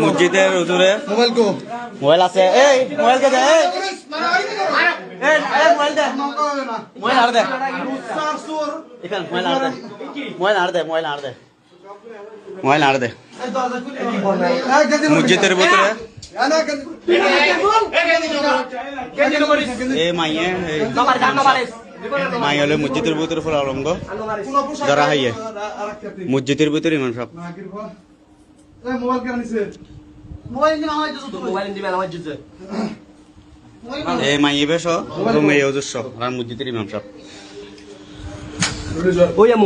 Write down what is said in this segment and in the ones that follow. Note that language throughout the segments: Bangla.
মসজিদের হুজুরে মোবাইল আছে এই মোবাইল কে দে এই মোবাইল দে মোবাইল আর দে এখান মোবাইল আর দে মোবাইল আর দে মোবাইল আর দে মোবাইল আর দে মসজিদের ভিতরে এ মাইয়ে মাই হলে মসজিদের ভিতরে ফুল আলঙ্গ যারা হাইয়ে মসজিদের ভিতরে ইমাম সাহেব এ মাইয়ে বেশ মেয়ে ওজস্ব আর মসজিদের ইমাম সাহেব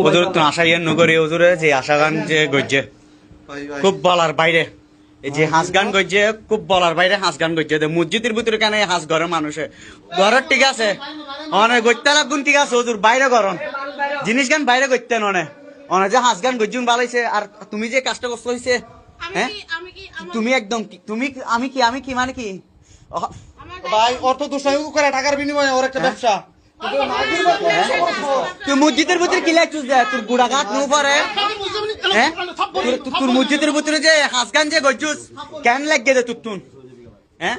ওজোর তো আশা ইয়ার নগরী ওজোরে যে আশা গান যে গজ্জে খুব বলার বাইরে এই যে হাঁস গান গজ্জে খুব বলার বাইরে হাঁস গান গজ্জে মসজিদের ভিতরে কেন হাঁস ঘরের মানুষে ঘরের ঠিক আছে অনেক গত্যা লাগুন ঠিক আছে ওজোর বাইরে গরম জিনিস গান বাইরে গত্যা অনেক অনেক যে হাঁস গান গজ্জুন ভালাইছে আর তুমি যে কাজটা করতে হয়েছে হ্যাঁ তুমি একদম তুমি আমি কি মানে কি ভাই অর্থ দুঃসাহ করে টাকার বিনিময়ে ওর একটা ব্যবসা তুই মসজিদের ভিতরে কি লাগছিস দে তোর গুড়া গাছ নো পারে হ্যাঁ তোর মসজিদের ভিতরে যে হাঁস গান যে গজ্জুস কেন লাগে দে তুই হ্যাঁ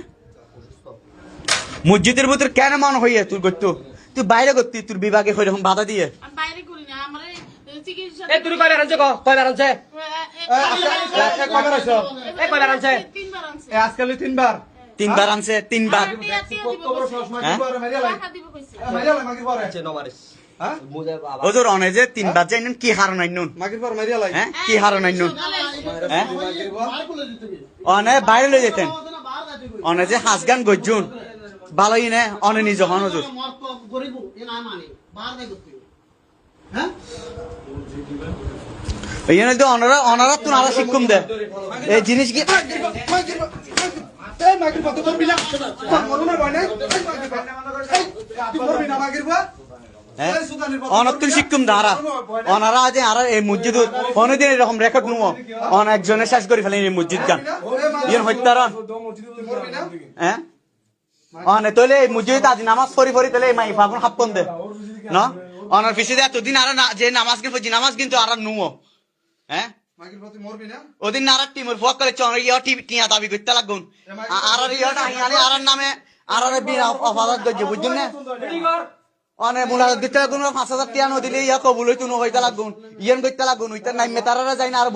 মসজিদের ভিতরে কেন মন হইয়ে তোর গত্তু তুই বাইরে করতি তোর বিভাগে হইরকম বাধা দিয়ে বাইরে করি না আমার চিকিৎসা এ তুই কয়বার আনছে কয়বার আনছে কয়বার আইছো কয়বার আনছে তিনবার আনছে আজকাল তিনবার তিনবার আনছে তিনবার ওজোর অনে যে তিনবার যাই কি হারণ আইনুন হ্যাঁ কি হারণ আইনুন হ্যাঁ অনে বাইরে লই যেতেন অনে যে হাঁস গান গজ্জুন ভালোই নে অনে নিজ হন ওজোর এইখানে তো অনারা তো নারা শিক্ষুম দে এই জিনিস কি অনত্তর শিক্ষুম দাঁড়া অনারা আছে আর এই মসজিদ কোনদিন এরকম রেকর্ড নুমো অনেকজনে শেষ করে ফেলেন এই মসজিদ গান ইয়ে হত্যারণ হ্যাঁ অনে তলে এই মসজিদ আজ নামাজ পড়ি তলে মাই ফাগুন হাপ্পন দে না অনার পিছিয়ে এতদিন আর যে নামাজ কিন্তু নামাজ কিন্তু আর নুমো হ্যাঁ ওদিন আর টিমের ফোক করে চন ইয়া টিয়া দাবি করতে লাগুন আর ইয়াটা হিয়ালে আর নামে আর বিনা অফাদাত গজে বুঝুন না অনে মুলা দিতে লাগুন 5000 টিয়া ন দিলে ইয়া কবুল হইতো ন হইতা লাগুন ইয়েন কইতা লাগুন উইতা নাইমে তারারা যাই না আর